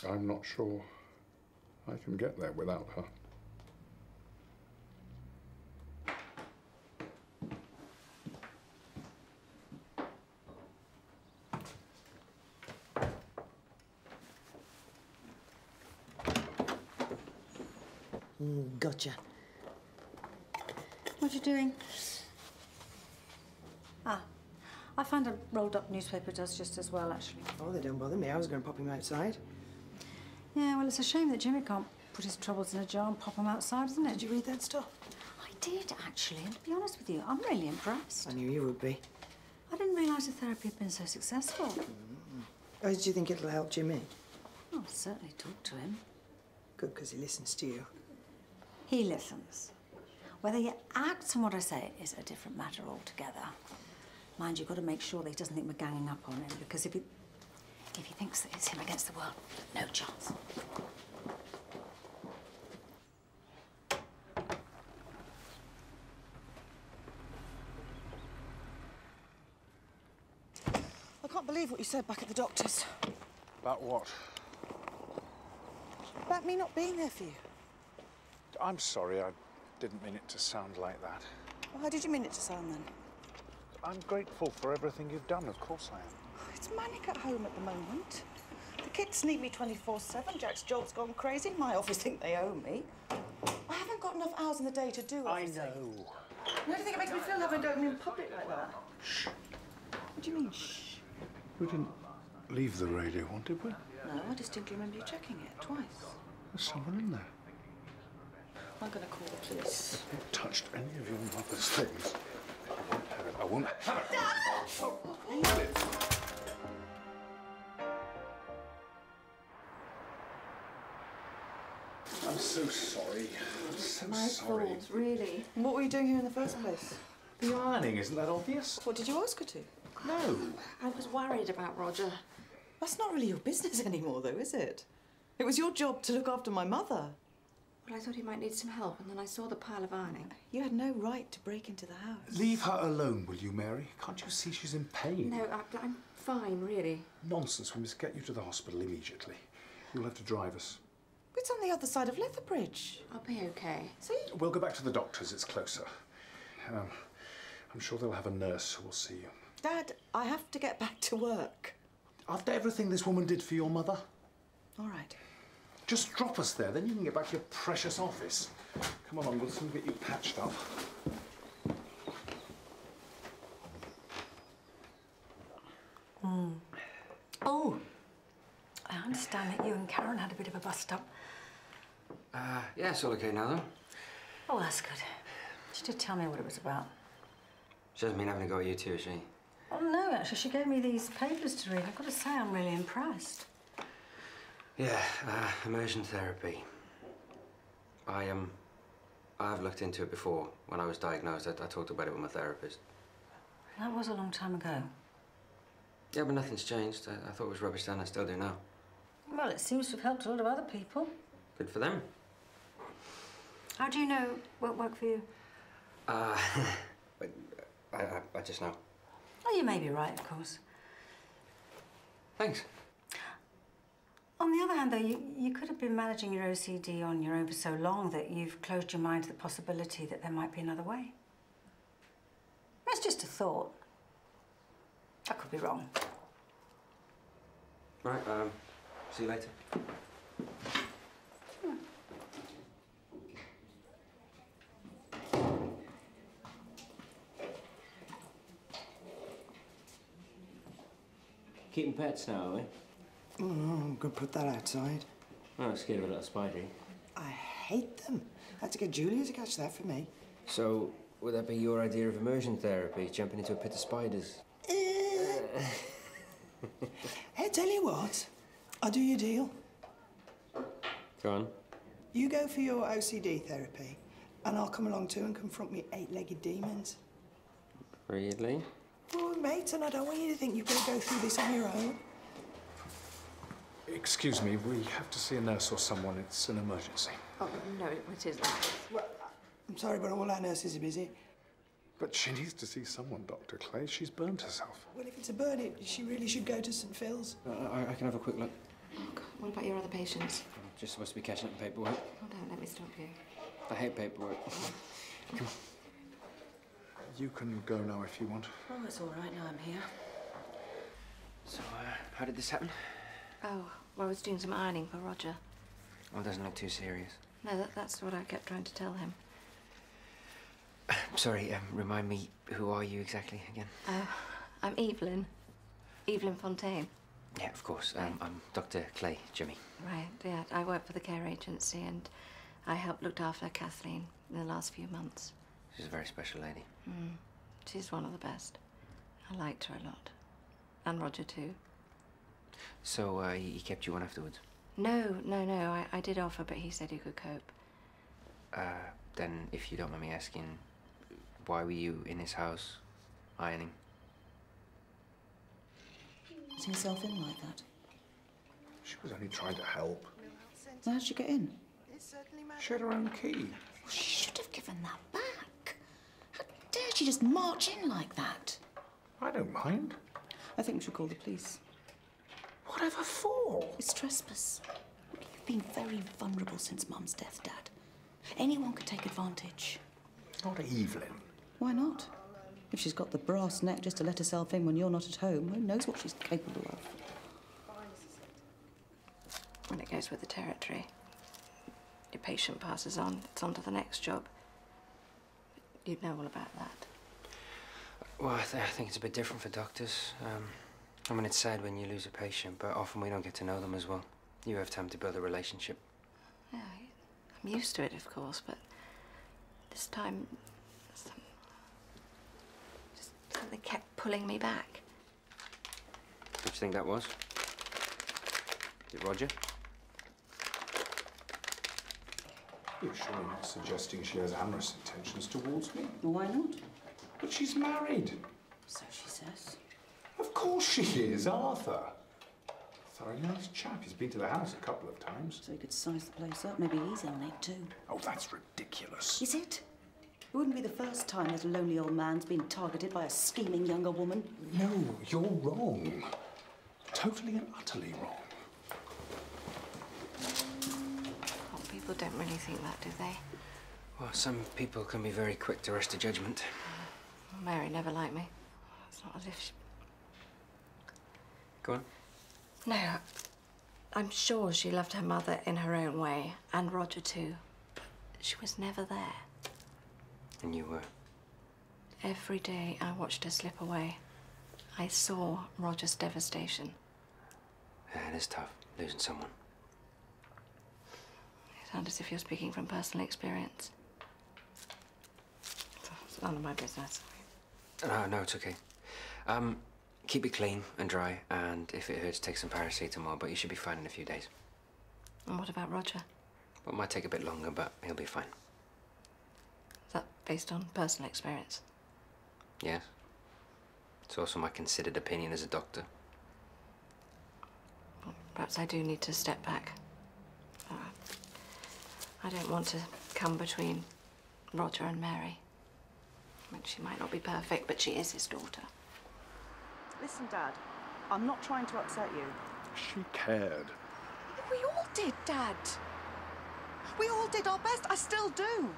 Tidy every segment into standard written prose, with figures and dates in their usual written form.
I'm not sure I can get there without her. Gotcha. What are you doing? Ah, I found a rolled-up newspaper does just as well, actually. Oh, they don't bother me. I was going to pop him outside. Yeah, well, it's a shame that Jimmi can't put his troubles in a jar and pop them outside, isn't it? Did you read that stuff? I did, actually, and to be honest with you, I'm really impressed. I knew you would be. I didn't realise the therapy had been so successful. Oh, do you think it'll help Jimmi? I'll certainly talk to him. Good, because he listens to you. He listens. Whether he acts on what I say is a different matter altogether. Mind you, you've got to make sure that he doesn't think we're ganging up on him, because if he thinks that it's him against the world, no chance. I can't believe what you said back at the doctor's. About what? About me not being there for you. I'm sorry, I didn't mean it to sound like that. Well, how did you mean it to sound then? I'm grateful for everything you've done, of course I am. It's manic at home at the moment. The kids need me 24/7. Jack's job's gone crazy. My office think they owe me. I haven't got enough hours in the day to do everything. I know. How do you think it makes me feel having to open in public like that? Shh. What do you mean, shh? We didn't leave the radio on, did we? No, I distinctly remember you checking it twice. There's someone in there. I'm going to call the police. I've not touched any of your mother's things. I won't have it. Hold it. I'm so sorry. I'm so My sorry. fault, really. What were you doing here in the first place? The ironing, isn't that obvious? What, did you ask her to? No. I was worried about Roger. That's not really your business anymore, though, is it? It was your job to look after my mother. Well, I thought he might need some help, and then I saw the pile of ironing. You had no right to break into the house. Leave her alone, will you, Mary? Can't you see she's in pain? No, I'm fine, really. Nonsense. We must get you to the hospital immediately. You'll have to drive us. It's on the other side of Lethbridge. I'll be okay. See? We'll go back to the doctor's. It's closer. I'm sure they'll have a nurse who will see you. Dad, I have to get back to work. After everything this woman did for your mother? All right. Just drop us there, then you can get back to your precious office. Come along, we'll soon get you patched up. Oh, I understand that you and Karen had a bit of a bust-up. Yeah, it's all okay now, though. Oh, that's good. She did tell me what it was about. She doesn't mean having to go at you too, is she? Oh, no, actually, she gave me these papers to read. I've got to say, I'm really impressed. Yeah, immersion therapy. I've looked into it before. When I was diagnosed, I talked about it with my therapist. That was a long time ago. Yeah, but nothing's changed. I thought it was rubbish then, I still do now. Well, it seems to have helped a lot of other people. Good for them. How do you know it won't work for you? I just know. Oh, you may be right, of course. Thanks. On the other hand, though, you could have been managing your OCD on your own for so long that you've closed your mind to the possibility that there might be another way. That's just a thought. I could be wrong. Right, see you later. Keeping pets now, are we? Oh, I'm going to put that outside. Oh, I'm scared of a little Spidey. I hate them. I had to get Julia to catch that for me. So, would that be your idea of immersion therapy, jumping into a pit of spiders? Hey, tell you what. I'll do your deal. Go on. You go for your OCD therapy, and I'll come along too and confront me 8-legged demons. Really? Oh, mate, and I don't want you to think you've got to go through this on your own. Excuse me, we have to see a nurse or someone. It's an emergency. Oh, no, it isn't. Well, I'm sorry, but all our nurses are busy. But she needs to see someone, Dr. Clay. She's burnt herself. Well, if it's a burn, she really should go to St. Phil's. I can have a quick look. Oh, God, What about your other patients? I'm just supposed to be catching up on paperwork. Oh, don't let me stop you. I hate paperwork. Come on. You can go now if you want. Oh, it's all right now I'm here. So, how did this happen? Oh, well, I was doing some ironing for Roger. Oh, it doesn't look too serious. No, that's what I kept trying to tell him. Sorry, remind me, who are you exactly again? I'm Evelyn. Evelyn Fontaine. Yeah, of course. I'm Dr. Clay, Jimmi. Right, yeah. I work for the care agency and I helped looked after Kathleen in the last few months. She's a very special lady. She's one of the best. I liked her a lot. And Roger too. So, he kept you on afterwards? No. I did offer, but he said he could cope. Then, if you don't mind me asking, why were you in his house, ironing? Letting herself in like that. She was only trying to help. How'd she get in? She had her own key. She should have given that back. How dare she just march in like that? I don't mind. I think we should call the police. Whatever for? It's trespass. You've been very vulnerable since Mum's death, Dad. Anyone could take advantage. Not Evelyn. Why not? If she's got the brass neck just to let herself in when you're not at home, who knows what she's capable of? When it goes with the territory, your patient passes on, it's on to the next job. You'd know all about that. Well, I think it's a bit different for doctors. I mean, it's sad when you lose a patient, but often we don't get to know them as well. You have time to build a relationship. Yeah, I'm used to it, of course, but this time, just something kept pulling me back. What do you think that was? Is it Roger? You're surely not suggesting she has amorous intentions towards me? Well, why not? But she's married. So she says. Of course she is, Arthur. Thoroughly nice chap. He's been to the house a couple of times. So he could size the place up. Maybe he's in on it too. Oh, that's ridiculous. Is it? It wouldn't be the first time that a lonely old man's been targeted by a scheming younger woman. No, you're wrong. Totally and utterly wrong. Oh, people don't really think that, do they? Well, some people can be very quick to rush to judgment. Mary never liked me. It's not as if she... Go on. No, I'm sure she loved her mother in her own way, and Roger too. But she was never there. And you were? Every day I watched her slip away, I saw Roger's devastation. Yeah, it is tough, losing someone. You sound as if you're speaking from personal experience. It's none of my business. No, it's okay. Keep it clean and dry, and if it hurts, take some paracetamol, but you should be fine in a few days. And what about Roger? Well, it might take a bit longer, but he'll be fine. Is that based on personal experience? Yes. It's also my considered opinion as a doctor. Well, perhaps I do need to step back. I don't want to come between Roger and Mary. I mean, she might not be perfect, but she is his daughter. Listen, Dad, I'm not trying to upset you. She cared. We all did, Dad. We all did our best. I still do.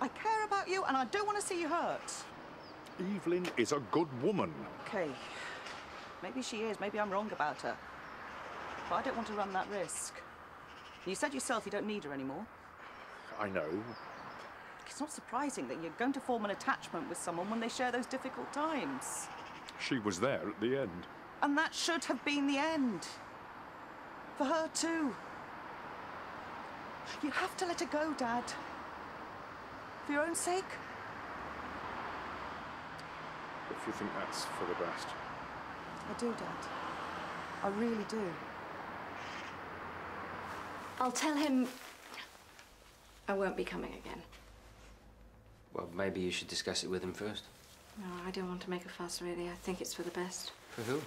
I care about you, and I don't want to see you hurt. Evelyn is a good woman. Okay. Maybe she is. Maybe I'm wrong about her. But I don't want to run that risk. You said yourself you don't need her anymore. I know. It's not surprising that you're going to form an attachment with someone when they share those difficult times. She was there at the end. And that should have been the end. For her, too. You have to let her go, Dad. For your own sake. If you think that's for the best. I do, Dad. I really do. I'll tell him I won't be coming again. Well, maybe you should discuss it with him first. No, I don't want to make a fuss, really. I think it's for the best. For who?